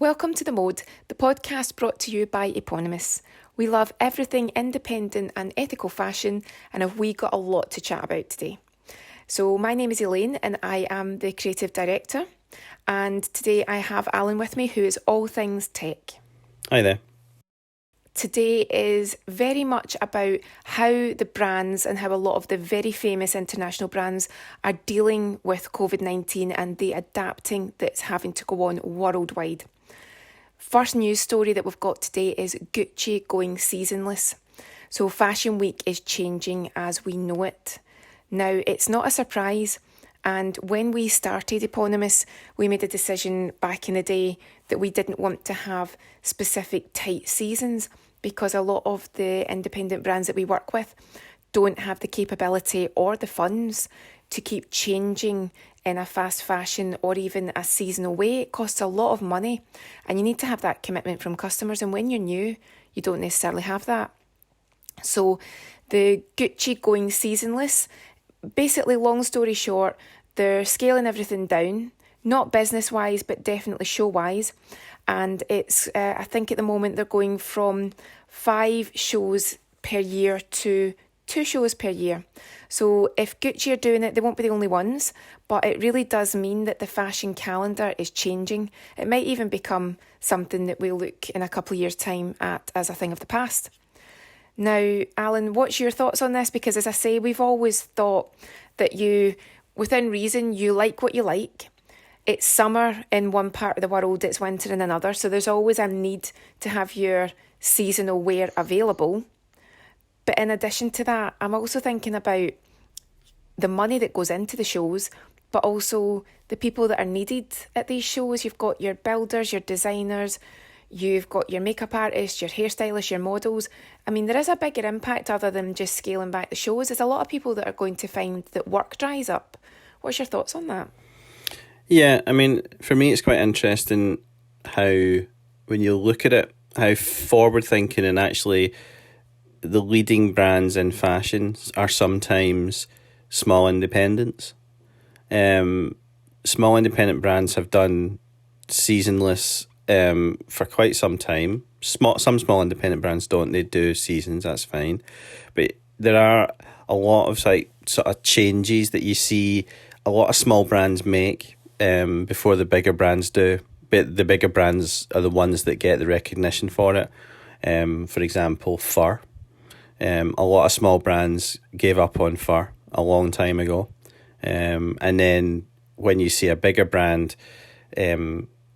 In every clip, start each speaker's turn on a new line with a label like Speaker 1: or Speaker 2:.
Speaker 1: Welcome to The Mode, the podcast brought to you by Eponymous. We love everything independent and ethical fashion, and have we got a lot to chat about today. So my name is Elaine and I am the creative director, and today I have Alan with me, who is all things tech.
Speaker 2: Hi there.
Speaker 1: Today is very much about how the brands and how a lot of the very famous international brands are dealing with Covid-19 and the adapting that's having to go on worldwide. First news story that we've got today is Gucci going seasonless. So Fashion Week is changing as we know it. Now, it's not a surprise. And when we started Eponymous, we made a decision back in the day that we didn't want to have specific tight seasons because a lot of the independent brands that we work with don't have the capability or the funds to keep changing in a fast fashion or even a seasonal way. It costs a lot of money and you need to have that commitment from customers. And when you're new, you don't necessarily have that. So the Gucci going seasonless, basically, long story short, they're scaling everything down, not business-wise, but definitely show-wise. And it's, I think at the moment, they're going from 5 shows per year to 2 shows per year. So if Gucci are doing it, they won't be the only ones, but it really does mean that the fashion calendar is changing. It might even become something that we'll look in a couple of years' time at as a thing of the past. Now, Alan, what's your thoughts on this? Because as I say, we've always thought that you, within reason, you like what you like. It's summer in one part of the world, it's winter in another. So there's always a need to have your seasonal wear available. But in addition to that, I'm also thinking about the money that goes into the shows, but also the people that are needed at these shows. You've got your builders, your designers, you've got your makeup artists, your hairstylists, your models. I mean, there is a bigger impact other than just scaling back the shows. There's a lot of people that are going to find that work dries up. What's your thoughts on that?
Speaker 2: Yeah, I mean, for me, it's quite interesting how, when you look at it, how forward-thinking and actually the leading brands in fashion are sometimes small independents. Small independent brands have done seasonless for quite some time. Some small independent brands don't. They do seasons, that's fine. But there are a lot of like sort of changes that you see a lot of small brands make before the bigger brands do. But the bigger brands are the ones that get the recognition for it. For example, fur. A lot of small brands gave up on fur a long time ago. And then when you see a bigger brand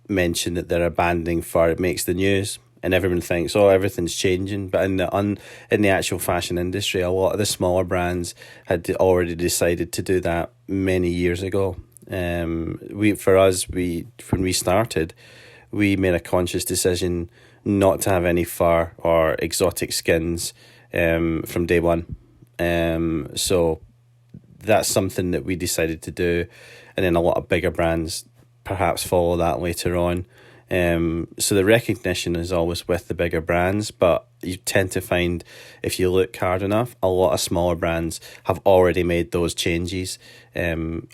Speaker 2: mention that they're abandoning fur, it makes the news. And everyone thinks, oh, everything's changing. But in the actual fashion industry, a lot of the smaller brands had already decided to do that many years ago. When we started, we made a conscious decision not to have any fur or exotic skins from day one. So that's something that we decided to do, and then a lot of bigger brands perhaps follow that later on. So the recognition is always with the bigger brands, but you tend to find, if you look hard enough, a lot of smaller brands have already made those changes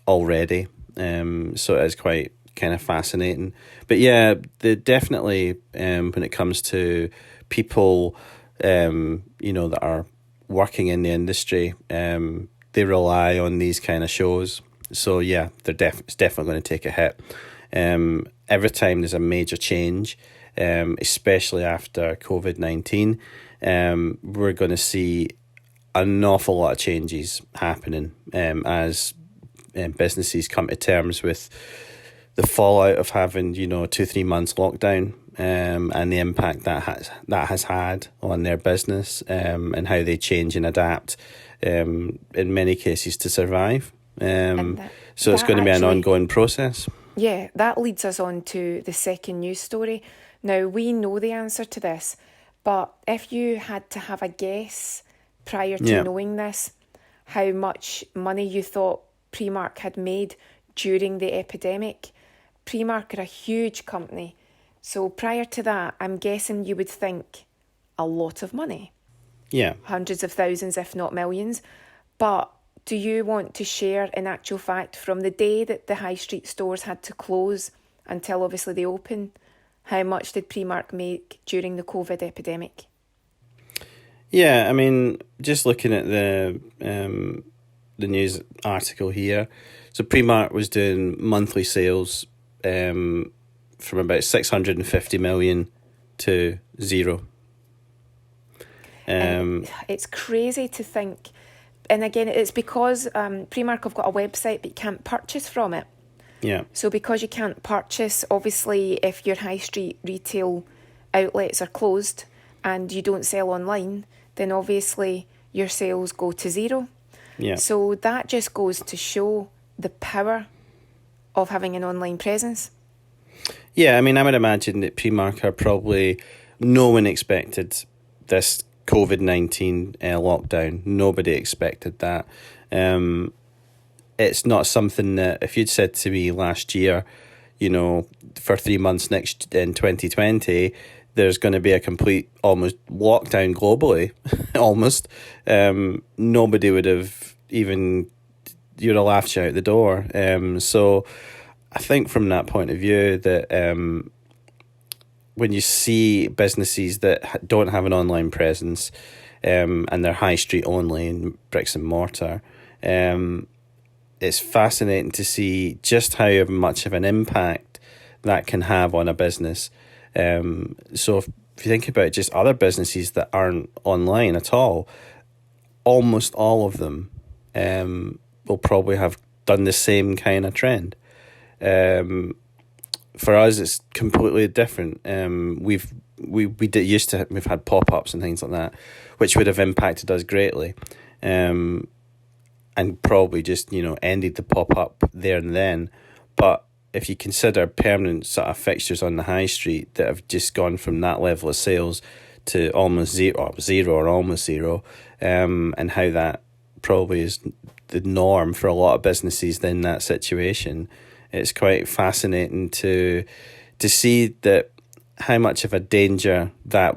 Speaker 2: already. So it is quite kind of fascinating. But yeah, definitely when it comes to people that are working in the industry, they rely on these kind of shows. So yeah, it's definitely going to take a hit. Every time there's a major change, especially after COVID-19, we're going to see an awful lot of changes happening as businesses come to terms with the fallout of having 2-3 months lockdown, and the impact that has had on their business, and how they change and adapt in many cases to survive. So it's going to be an ongoing process.
Speaker 1: Yeah, that leads us on to the second news story. Now, we know the answer to this, but if you had to have a guess prior to knowing this, how much money you thought Primark had made during the epidemic. Primark are a huge company. So prior to that, I'm guessing you would think a lot of money.
Speaker 2: Yeah.
Speaker 1: Hundreds of thousands, if not millions. But do you want to share, in actual fact, from the day that the high street stores had to close until obviously they open, how much did Primark make during the COVID epidemic?
Speaker 2: Yeah, I mean, just looking at the news article here, so Primark was doing monthly sales from about 650 million to zero.
Speaker 1: It's crazy to think, and again, it's because Primark have got a website but you can't purchase from it.
Speaker 2: Yeah.
Speaker 1: So because you can't purchase, obviously, if your high street retail outlets are closed and you don't sell online, then obviously your sales go to zero.
Speaker 2: Yeah.
Speaker 1: So that just goes to show the power of having an online presence.
Speaker 2: Yeah, I mean, I would imagine that Primark are probably, no one expected this COVID-19 lockdown. Nobody expected that. It's not something that, if you'd said to me last year, you know, for 3 months next in 2020, there's going to be a complete almost lockdown globally, almost, nobody would have even, you'd have laughed you out the door. So I think from that point of view that when you see businesses that don't have an online presence and they're high street only in bricks and mortar, it's fascinating to see just how much of an impact that can have on a business. So if you think about just other businesses that aren't online at all, almost all of them will probably have done the same kind of trend. For us, it's completely different. We've had pop-ups and things like that, which would have impacted us greatly, and probably just ended the pop-up there and then. But if you consider permanent sort of fixtures on the high street that have just gone from that level of sales to almost zero or almost zero, and how that probably is the norm for a lot of businesses in that situation, it's quite fascinating to see that how much of a danger that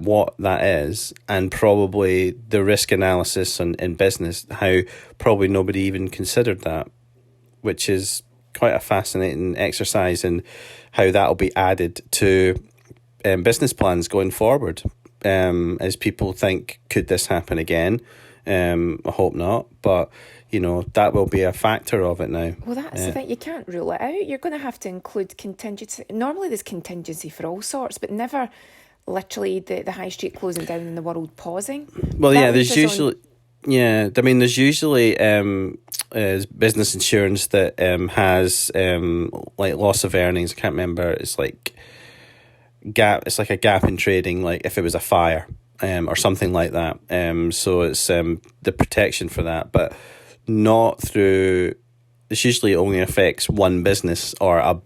Speaker 2: is, and probably the risk analysis in business, how probably nobody even considered that, which is quite a fascinating exercise in how that'll be added to business plans going forward. As people think, could this happen again? I hope not, but that will be a factor of it now.
Speaker 1: Well, that's the thing. You can't rule it out. You're going to have to include contingency. Normally there's contingency for all sorts, but never literally the high street closing down and the world pausing.
Speaker 2: Well, yeah, there's usually... Yeah, I mean, there's usually business insurance that has like loss of earnings. I can't remember. It's like a gap in trading, like if it was a fire or something like that. So it's the protection for that, but not through. This usually only affects one business or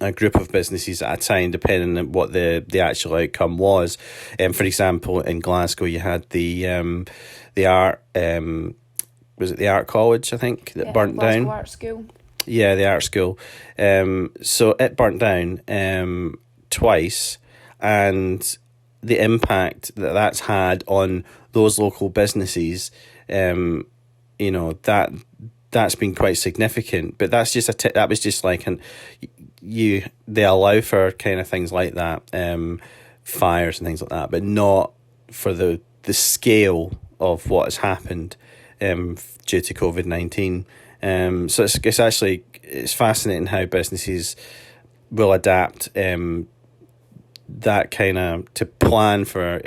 Speaker 2: a group of businesses at a time, depending on what the actual outcome was. For example, in Glasgow, you had the art, was it the art college, I think, that burnt down?
Speaker 1: Art school.
Speaker 2: Yeah, the art school. So it burnt down twice, and the impact that's had on those local businesses, that's been quite significant. But that's just that was just like they allow for kind of things like that, fires and things like that, but not for the scale of what has happened due to COVID-19. So it's fascinating how businesses will adapt that kind of to plan for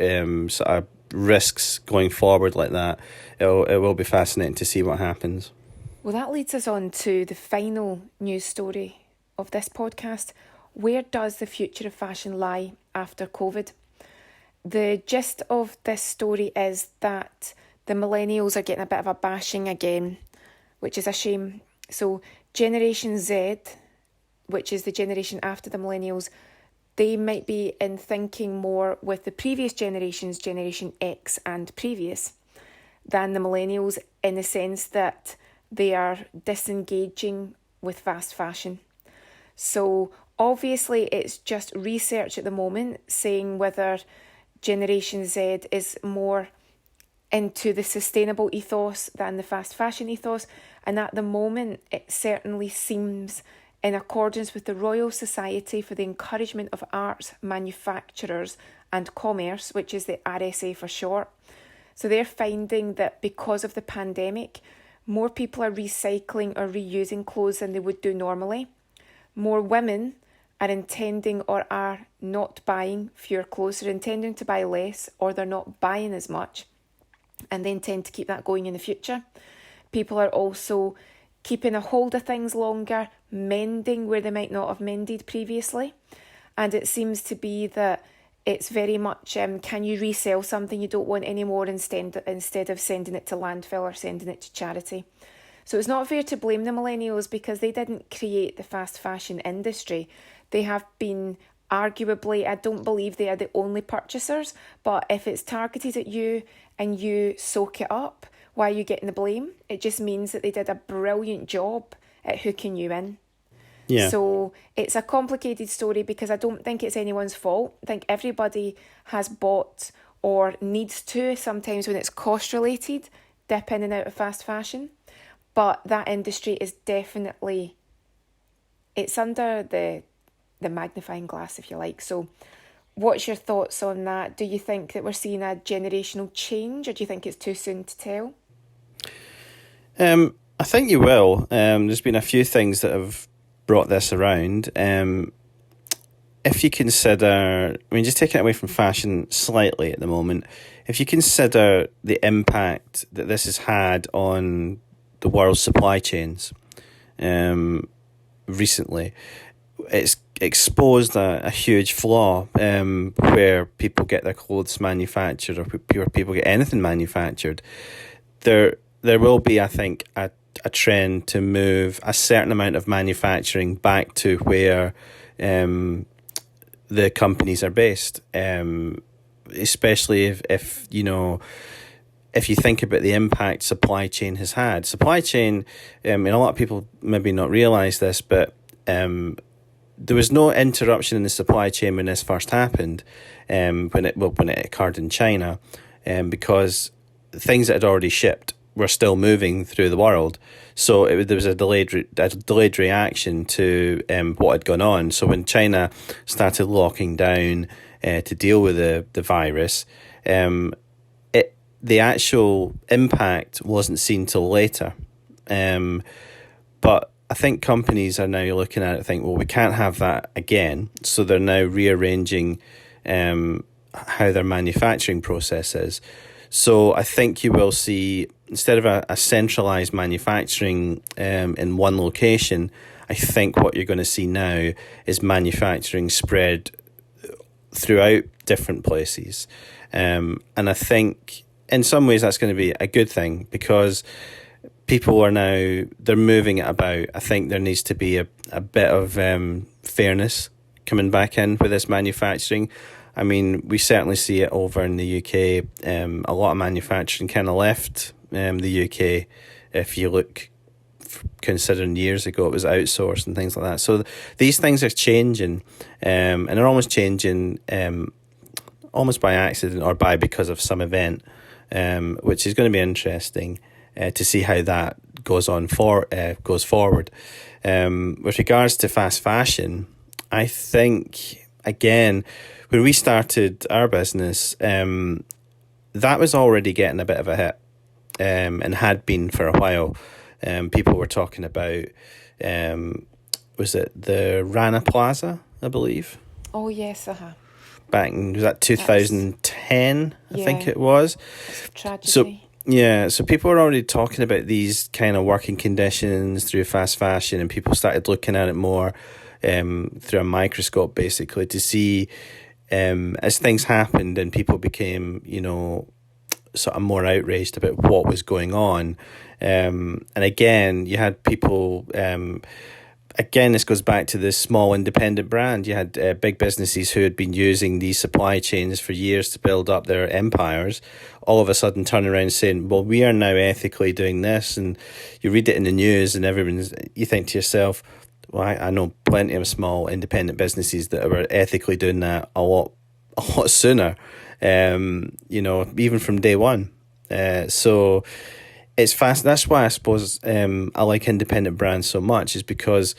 Speaker 2: sort of risks going forward like that. It will be fascinating to see what happens.
Speaker 1: Well, that leads us on to the final news story of this podcast. Where does the future of fashion lie after COVID? The gist of this story is that the millennials are getting a bit of a bashing again, which is a shame. So Generation Z, which is the generation after the millennials, they might be in thinking more with the previous generations, Generation X and previous, than the millennials, in the sense that they are disengaging with fast fashion. So obviously it's just research at the moment saying whether Generation Z is more into the sustainable ethos than the fast fashion ethos. And at the moment, it certainly seems in accordance with the Royal Society for the Encouragement of Arts, Manufacturers and Commerce, which is the RSA for short. So they're finding that because of the pandemic, more people are recycling or reusing clothes than they would do normally. More women are intending or are not buying fewer clothes. They're intending to buy less, or they're not buying as much, and they intend to keep that going in the future. People are also keeping a hold of things longer, mending where they might not have mended previously. And it seems to be that it's very much, can you resell something you don't want anymore instead of sending it to landfill or sending it to charity? So it's not fair to blame the millennials because they didn't create the fast fashion industry. They have been arguably, I don't believe they are the only purchasers, but if it's targeted at you and you soak it up, why are you getting the blame? It just means that they did a brilliant job at hooking you in.
Speaker 2: Yeah.
Speaker 1: So it's a complicated story because I don't think it's anyone's fault. I think everybody has bought or needs to, sometimes when it's cost related, dip in and out of fast fashion. But that industry is definitely, it's under the magnifying glass, if you like. So what's your thoughts on that? Do you think that we're seeing a generational change, or do you think it's too soon to tell?
Speaker 2: I think you will. There's been a few things that have brought this around. If you consider, just taking it away from fashion slightly at the moment, if you consider the impact that this has had on the world's supply chains recently, it's exposed a huge flaw where people get their clothes manufactured, or where people get anything manufactured. There will be, I think, a trend to move a certain amount of manufacturing back to where the companies are based, especially if you think about the impact supply chain has had. Supply chain, and a lot of people maybe not realise this, but there was no interruption in the supply chain when this first happened, when it occurred in China, because things that had already shipped were still moving through the world. So there was a delayed reaction to what had gone on. So when China started locking down to deal with the virus, the actual impact wasn't seen till later. But I think companies are now looking at it and think, well, we can't have that again. So they're now rearranging how their manufacturing process is. So I think you will see, instead of a centralised manufacturing in one location, I think what you're going to see now is manufacturing spread throughout different places. And I think in some ways that's going to be a good thing, because people are now, they're moving it about. I think there needs to be a bit of fairness coming back in with this manufacturing. We certainly see it over in the UK. A lot of manufacturing kind of left the UK. If you look, considering years ago it was outsourced and things like that. So these things are changing, and they're almost changing almost by accident or because of some event, which is going to be interesting to see how that goes forward. With regards to fast fashion, I think, again, when we started our business, that was already getting a bit of a hit, and had been for a while. People were talking about, was it the Rana Plaza, I believe?
Speaker 1: Oh, yes,
Speaker 2: Back in, was that 2010, I think it was?
Speaker 1: It's a tragedy.
Speaker 2: So people were already talking about these kind of working conditions through fast fashion, and people started looking at it more through a microscope, basically, to see, as things happened and people became, sort of more outraged about what was going on. And again, you had people, again, this goes back to this small independent brand. You had big businesses who had been using these supply chains for years to build up their empires, all of a sudden turn around saying, well, we are now ethically doing this. And you read it in the news and you think to yourself, well, I know plenty of small independent businesses that were ethically doing that a lot sooner, even from day one. So it's fast. That's why I suppose I like independent brands so much, is because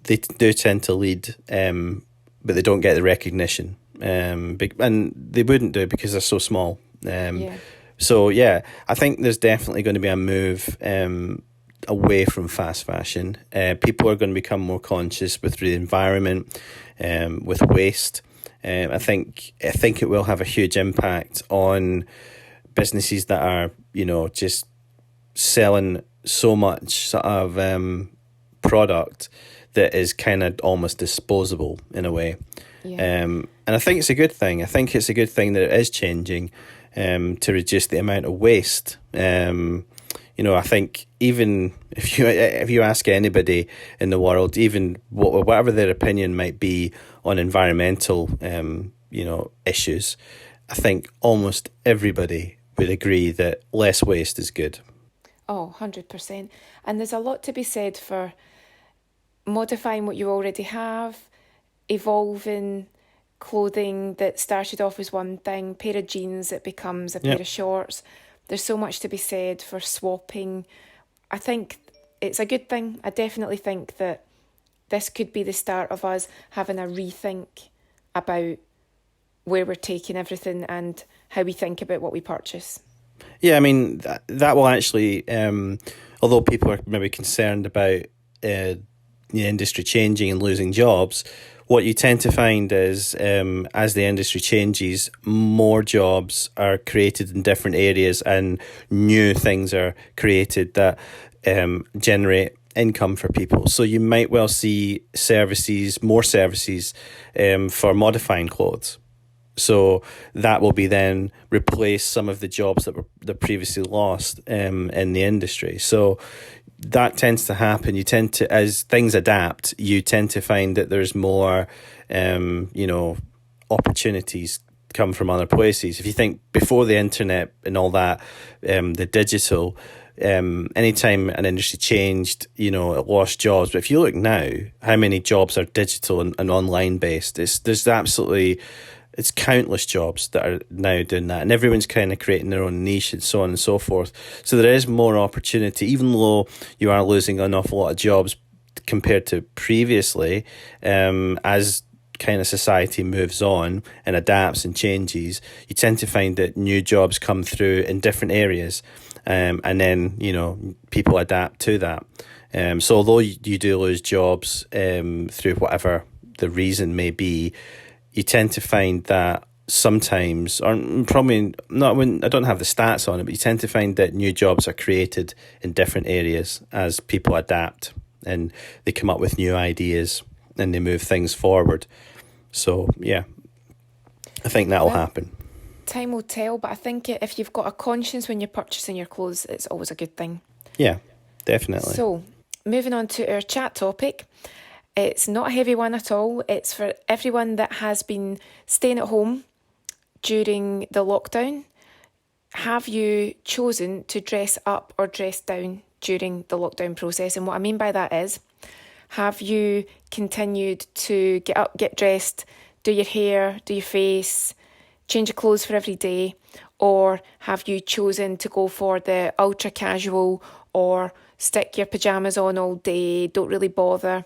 Speaker 2: they do tend to lead, but they don't get the recognition. And they wouldn't do because they're so small. So, yeah, I think there's definitely going to be a move away from fast fashion. People are going to become more conscious with the environment, with waste. I think it will have a huge impact on businesses that are, just selling so much sort of product that is kind of almost disposable in a way. And I think it's a good thing. I think it's a good thing that it is changing to reduce the amount of waste. I think even if you ask anybody in the world, even whatever their opinion might be on environmental issues, I think almost everybody would agree that less waste is good.
Speaker 1: Oh, 100%. And there's a lot to be said for modifying what you already have, evolving clothing that started off as one thing, pair of jeans that becomes a pair of shorts. There's so much to be said for swapping. I think it's a good thing. I definitely think that this could be the start of us having a rethink about where we're taking everything and how we think about what we purchase.
Speaker 2: Yeah, I mean, that will actually, although people are maybe concerned about the industry changing and losing jobs, what you tend to find is as the industry changes, more jobs are created in different areas and new things are created that generate income for people. So you might well see more services for modifying clothes. So that will be then replace some of the jobs that previously lost in the industry. So that tends to happen. You tend to, as things adapt, you tend to find that there's more, opportunities come from other places. If you think before the internet and all that, the digital, anytime an industry changed, it lost jobs. But if you look now, how many jobs are digital and online based? It's countless jobs that are now doing that, and everyone's kind of creating their own niche and so on and so forth. So there is more opportunity, even though you are losing an awful lot of jobs compared to previously. As kind of society moves on and adapts and changes, you tend to find that new jobs come through in different areas, and then people adapt to that. So although you do lose jobs through whatever the reason may be, you tend to find that sometimes, or probably not, I don't have the stats on it, but you tend to find that new jobs are created in different areas as people adapt and they come up with new ideas and they move things forward. So, yeah, I think that'll happen.
Speaker 1: Time will tell, but I think if you've got a conscience when you're purchasing your clothes, it's always a good thing.
Speaker 2: Yeah, definitely.
Speaker 1: So, moving on to our chat topic. It's not a heavy one at all. It's for everyone that has been staying at home during the lockdown. Have you chosen to dress up or dress down during the lockdown process? And what I mean by that is, have you continued to get up, get dressed, do your hair, do your face, change your clothes for every day? Or have you chosen to go for the ultra casual or stick your pyjamas on all day, don't really bother?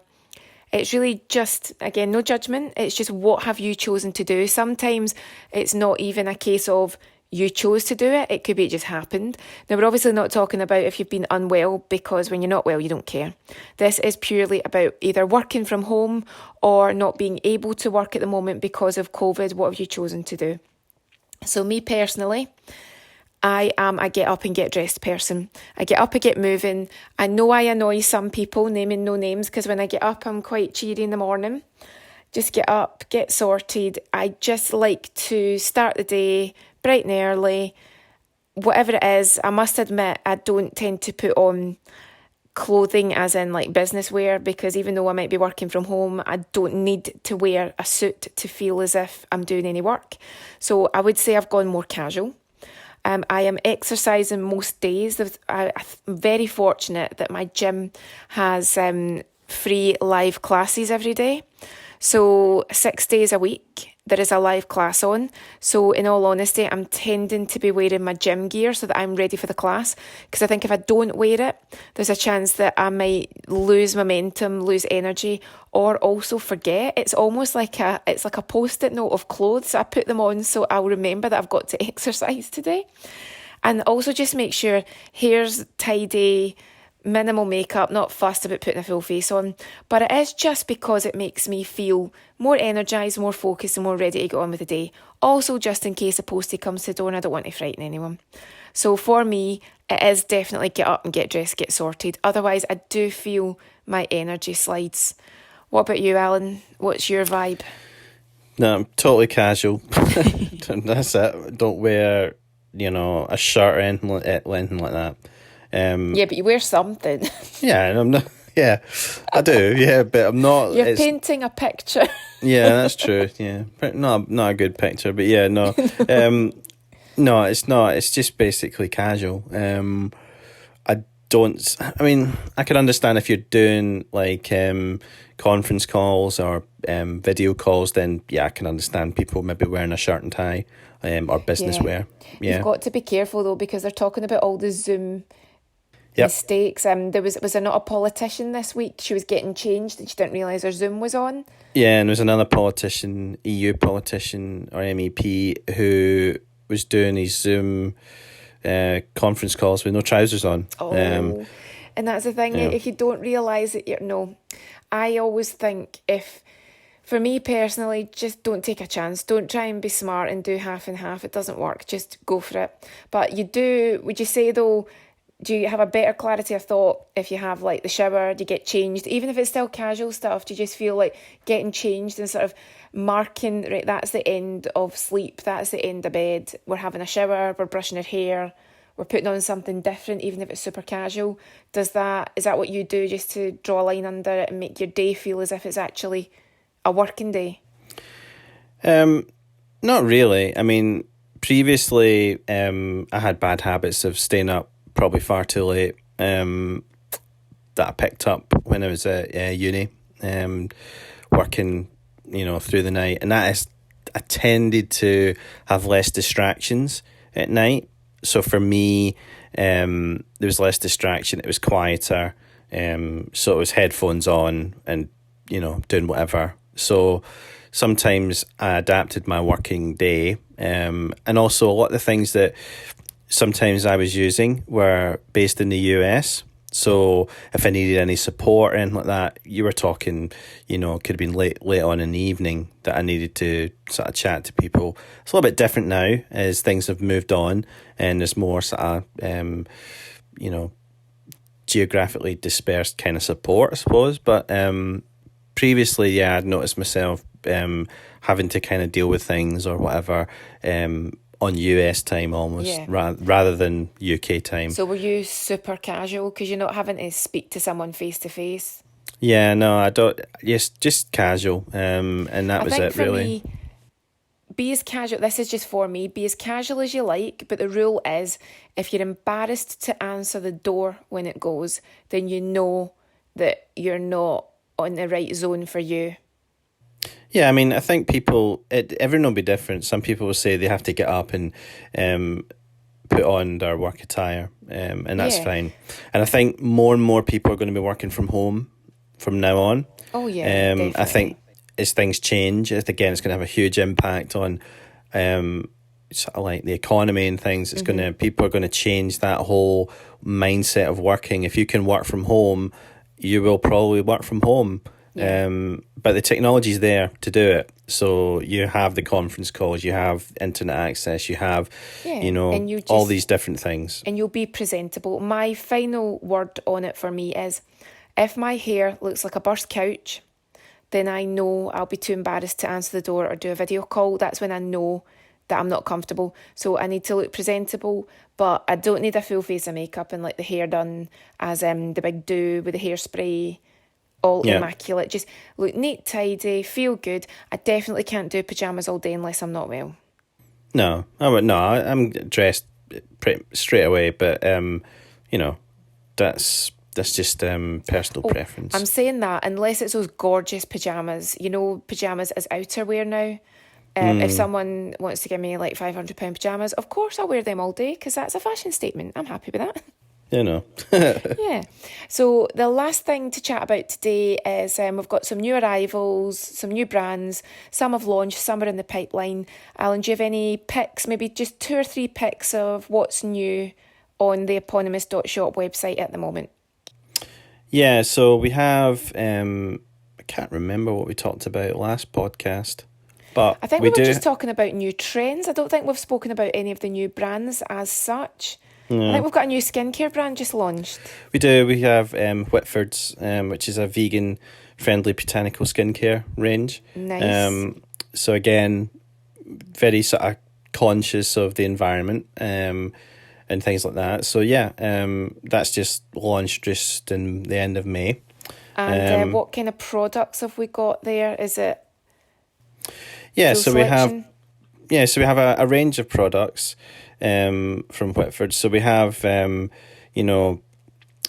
Speaker 1: It's really just, again, no judgment. It's just what have you chosen to do? Sometimes it's not even a case of you chose to do it. It could be it just happened. Now, we're obviously not talking about if you've been unwell, because when you're not well, you don't care. This is purely about either working from home or not being able to work at the moment because of COVID. What have you chosen to do? So me personally, I am a get up and get dressed person. I get up and get moving. I know I annoy some people, naming no names, because when I get up, I'm quite cheery in the morning. Just get up, get sorted. I just like to start the day bright and early. Whatever it is, I must admit, I don't tend to put on clothing as in like business wear, because even though I might be working from home, I don't need to wear a suit to feel as if I'm doing any work. So I would say I've gone more casual. I am exercising most days. I'm very fortunate that my gym has free live classes every day. So 6 days a week, there is a live class on. So in all honesty, I'm tending to be wearing my gym gear so that I'm ready for the class. Because I think if I don't wear it, there's a chance that I might lose momentum, lose energy, or also forget. It's almost like a post-it note of clothes. I put them on so I'll remember that I've got to exercise today. And also just make sure hair's tidy, minimal makeup, not fussed about putting a full face on. But it is just because it makes me feel more energised, more focused and more ready to get on with the day. Also, just in case a postie comes to the door and I don't want to frighten anyone. So for me, it is definitely get up and get dressed, get sorted. Otherwise, I do feel my energy slides. What about you, Alan? What's your vibe?
Speaker 2: No, I'm totally casual. That's it. Don't wear, a shirt or anything like that.
Speaker 1: Yeah, but you wear something.
Speaker 2: Yeah, and I'm not. Yeah, I do. Yeah, but I'm not.
Speaker 1: You're painting a picture.
Speaker 2: Yeah, that's true. Yeah, not a good picture, but yeah, no. No, it's not. It's just basically casual. I don't. I mean, I can understand if you're doing like conference calls or video calls. Then yeah, I can understand people maybe wearing a shirt and tie or business wear. Yeah,
Speaker 1: you've got to be careful though because they're talking about all the Zoom.
Speaker 2: Yep.
Speaker 1: Mistakes. Was there not a politician this week? She was getting changed and she didn't realise her Zoom was on.
Speaker 2: Yeah, and there was another politician, EU politician or MEP, who was doing his Zoom conference calls with no trousers on.
Speaker 1: Oh, and that's the thing. If you don't realise it, I always think for me personally, just don't take a chance. Don't try and be smart and do half and half. It doesn't work. Just go for it. But would you say though, do you have a better clarity of thought if you have like the shower, do you get changed? Even if it's still casual stuff, do you just feel like getting changed and sort of marking, right, that's the end of sleep, that's the end of bed, we're having a shower, we're brushing our hair, we're putting on something different, even if it's super casual. Is that what you do just to draw a line under it and make your day feel as if it's actually a working day?
Speaker 2: Not really. I mean, previously I had bad habits of staying up probably far too late that I picked up when I was at uni, working, through the night. And I tended to have less distractions at night. So for me, there was less distraction. It was quieter. So it was headphones on and, doing whatever. So sometimes I adapted my working day. And also a lot of the things that sometimes I was using were based in the US. So if I needed any support or anything like that, you were talking, it could have been late on in the evening that I needed to sort of chat to people. It's a little bit different now as things have moved on and there's more sort of, geographically dispersed kind of support, I suppose. But previously, I'd noticed myself having to kind of deal with things or whatever on US time almost, rather than UK time.
Speaker 1: So were you super casual because you're not having to speak to someone face to face?
Speaker 2: Yeah, no, I don't. Yes, just casual, and that was it really.
Speaker 1: Me, be as casual. This is just for me. Be as casual as you like, but the rule is, if you're embarrassed to answer the door when it goes, then you know that you're not on the right zone for you.
Speaker 2: Yeah, I mean, I think everyone will be different. Some people will say they have to get up and put on their work attire, and that's fine. And I think more and more people are going to be working from home from now on.
Speaker 1: Oh, yeah, definitely.
Speaker 2: I think as things change, again, it's going to have a huge impact on sort of like the economy and things. It's people are going to change that whole mindset of working. If you can work from home, you will probably work from home. But the technology's there to do it. So you have the conference calls, you have internet access, you have, all these different things. And
Speaker 1: you'll be presentable. My final word on it for me is, if my hair looks like a burst couch, then I know I'll be too embarrassed to answer the door or do a video call. That's when I know that I'm not comfortable. So I need to look presentable, but I don't need a full face of makeup and like the hair done as the big do with the hairspray. All immaculate, just look neat, tidy, feel good. I definitely can't do pyjamas all day unless I'm not well.
Speaker 2: No, I'm dressed pretty straight away, but that's just personal preference.
Speaker 1: I'm saying that unless it's those gorgeous pyjamas, pyjamas as outerwear now, If someone wants to give me like £500 pyjamas, of course I'll wear them all day because that's a fashion statement. I'm happy with that.
Speaker 2: You know.
Speaker 1: Yeah. So the last thing to chat about today is we've got some new arrivals, some new brands. Some have launched, some are in the pipeline. Alan, do you have any picks, maybe just 2 or 3 picks of what's new on the eponymous.shop website at the moment?
Speaker 2: Yeah, so we have, I can't remember what we talked about last podcast, but
Speaker 1: I think we were just talking about new trends. I don't think we've spoken about any of the new brands as such. I think we've got a new skincare brand just launched.
Speaker 2: We do. We have Whitford's, which is a vegan-friendly botanical skincare range.
Speaker 1: Nice.
Speaker 2: So again, very sort of conscious of the environment and things like that. So yeah, that's just launched just in the end of May.
Speaker 1: And what kind of products have we got there? Is it
Speaker 2: so
Speaker 1: selection?
Speaker 2: we have a range of products from Whitford. So we have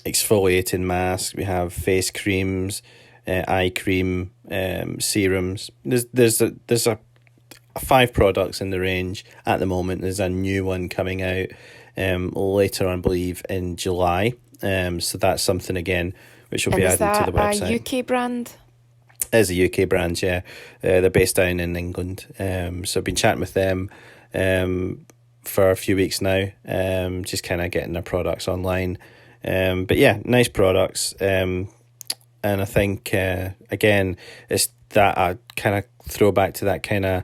Speaker 2: exfoliating masks, we have face creams, eye cream, serums. There's a 5 products in the range at the moment. There's a new one coming out later on, I believe, in July. So that's something again which will be added to the website.
Speaker 1: Is that a UK brand?
Speaker 2: It is a UK brand, yeah. They're based down in England. So I've been chatting with them for a few weeks now, just kind of getting their products online. But yeah, nice products. And I think, again, it's that kind of throwback to that kind of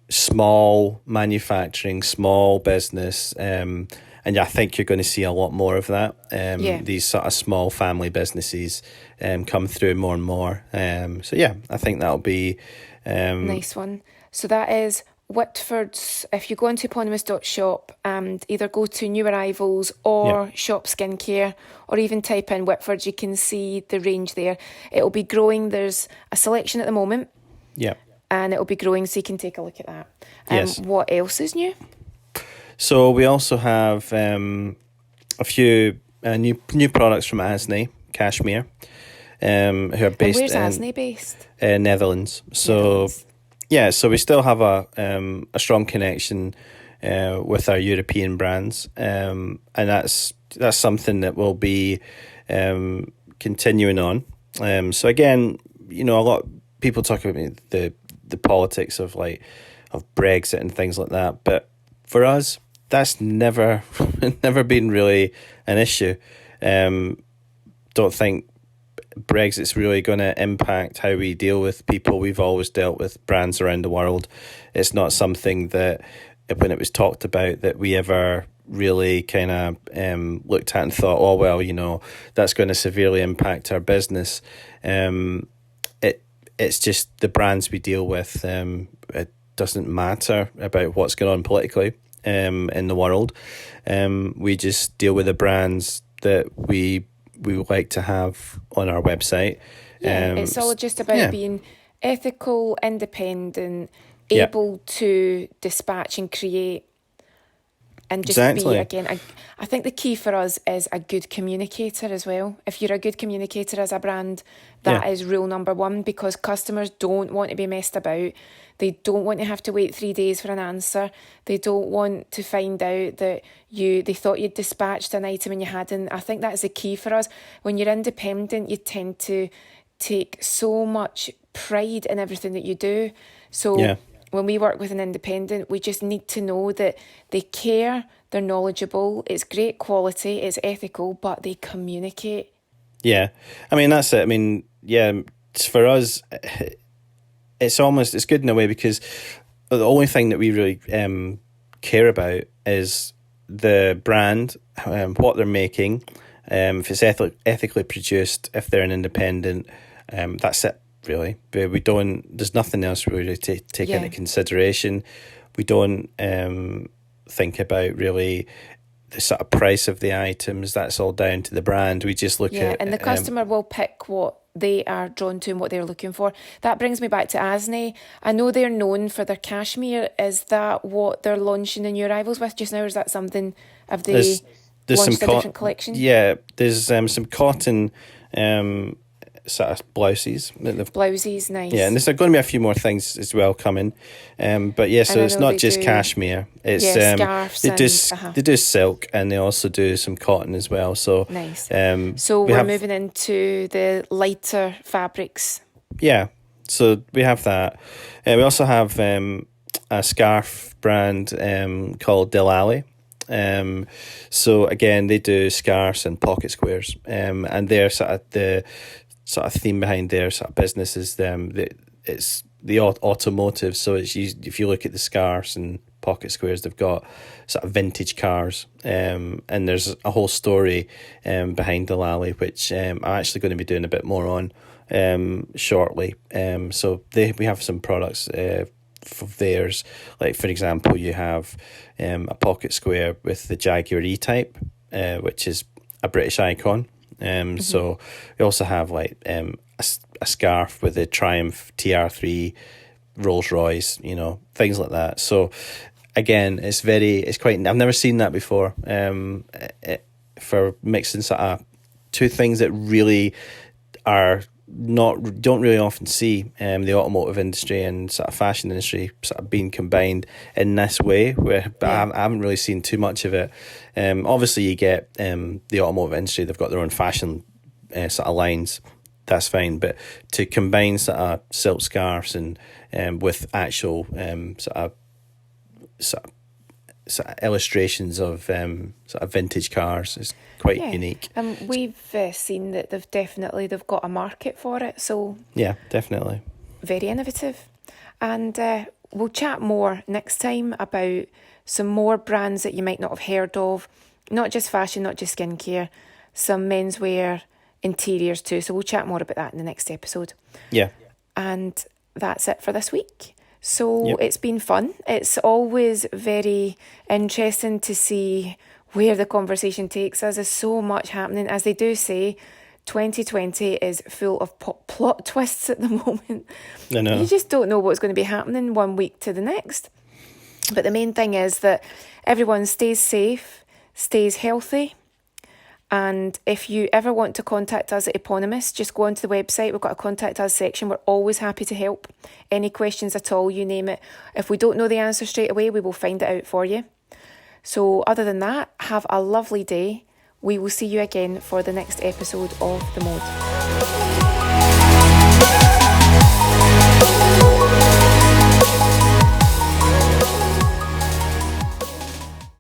Speaker 2: small manufacturing, small business. And yeah, I think you're going to see a lot more of that. These sort of small family businesses come through more and more. So yeah, I think that'll be...
Speaker 1: nice one. So that is Whitford's. If you go into eponymous.shop and either go to new arrivals or shop skincare, or even type in Whitford's, you can see the range there. It'll be growing. There's a selection at the moment.
Speaker 2: Yeah.
Speaker 1: And it'll be growing, so you can take a look at that.
Speaker 2: Yes.
Speaker 1: What else is new?
Speaker 2: So we also have a few new products from Asney Cashmere, who are based
Speaker 1: where's Asney based?
Speaker 2: Netherlands. So
Speaker 1: Netherlands.
Speaker 2: Yeah, so we still have a strong connection with our European brands, and that's something that will be continuing on. So again, a lot of people talk about the politics of Brexit and things like that, but for us, that's never been really an issue. Don't think Brexit's really going to impact how we deal with people. We've always dealt with brands around the world. It's not something that, when it was talked about, that we ever really kind of looked at and thought, oh, well, that's going to severely impact our business. It's just the brands we deal with. It doesn't matter about what's going on politically in the world. We just deal with the brands that we would like to have on our website.
Speaker 1: It's all just about being ethical, independent, able to dispatch and create, and just be, again, I think the key for us is a good communicator as well. If you're a good communicator as a brand, that is rule number 1, because customers don't want to be messed about. They don't want to have to wait 3 days for an answer. They don't want to find out that they thought you'd dispatched an item and you hadn't. I think that's the key for us. When you're independent, you tend to take so much pride in everything that you do. So when we work with an independent, we just need to know that they care, they're knowledgeable, it's great quality, it's ethical, but they communicate. Yeah.
Speaker 2: I mean, that's it. I mean, for us, it's good in a way, because the only thing that we really care about is the brand, what they're making, if it's ethically produced, if they're an independent, that's it, really. We don't, there's nothing else we really take into consideration. We don't think about really the sort of price of the items. That's all down to the brand. We just look at...
Speaker 1: and the customer will pick what they are drawn to and what they're looking for. That brings me back to Asney. I know they're known for their cashmere. Is that what they're launching the new arrivals with just now, or is that something, have they launched a different collection?
Speaker 2: Yeah, there's some cotton sort of blouses.
Speaker 1: Blouses, nice.
Speaker 2: Yeah, and there's going to be a few more things as well coming. But yeah, so it's not just cashmere. It's
Speaker 1: scarves.
Speaker 2: They do silk, and they also do some cotton as well. So
Speaker 1: nice. So we're moving into the lighter fabrics.
Speaker 2: Yeah, so we have that. We also have a scarf brand called Delali. So again, they do scarves and pocket squares. And they're sort of the theme behind their sort of business is it's the automotive. So it's if you look at the scarves and pocket squares, they've got sort of vintage cars. And there's a whole story behind Delali, which I'm actually going to be doing a bit more on shortly. So we have some products of theirs, like for example, you have a pocket square with the Jaguar E-Type, which is a British icon. So we also have like a scarf with the Triumph TR3 Rolls Royce, things like that. So again, it's quite. I've never seen that before. For mixing sort of two things that really don't really often see the automotive industry and sort of fashion industry sort of being combined in this way, but I haven't really seen too much of it. Obviously you get the automotive industry, they've got their own fashion sort of lines, that's fine, but to combine sort of silk scarves and with actual sort of illustrations of sort of vintage cars is quite unique.
Speaker 1: We've seen that they've got a market for it, so
Speaker 2: yeah, definitely
Speaker 1: very innovative. And we'll chat more next time about some more brands that you might not have heard of, not just fashion, not just skincare, some menswear, interiors too. So we'll chat more about that in the next episode.
Speaker 2: Yeah.
Speaker 1: And that's it for this week. So It's been fun. It's always very interesting to see where the conversation takes us. There's so much happening. As they do say, 2020 is full of plot twists at the moment.
Speaker 2: I know.
Speaker 1: You just don't know what's going to be happening one week to the next. But the main thing is that everyone stays safe, stays healthy. And if you ever want to contact us at Eponymous, just go onto the website. We've got a contact us section. We're always happy to help. Any questions at all, you name it. If we don't know the answer straight away, we will find it out for you. So other than that, have a lovely day. We will see you again for the next episode of The Mode.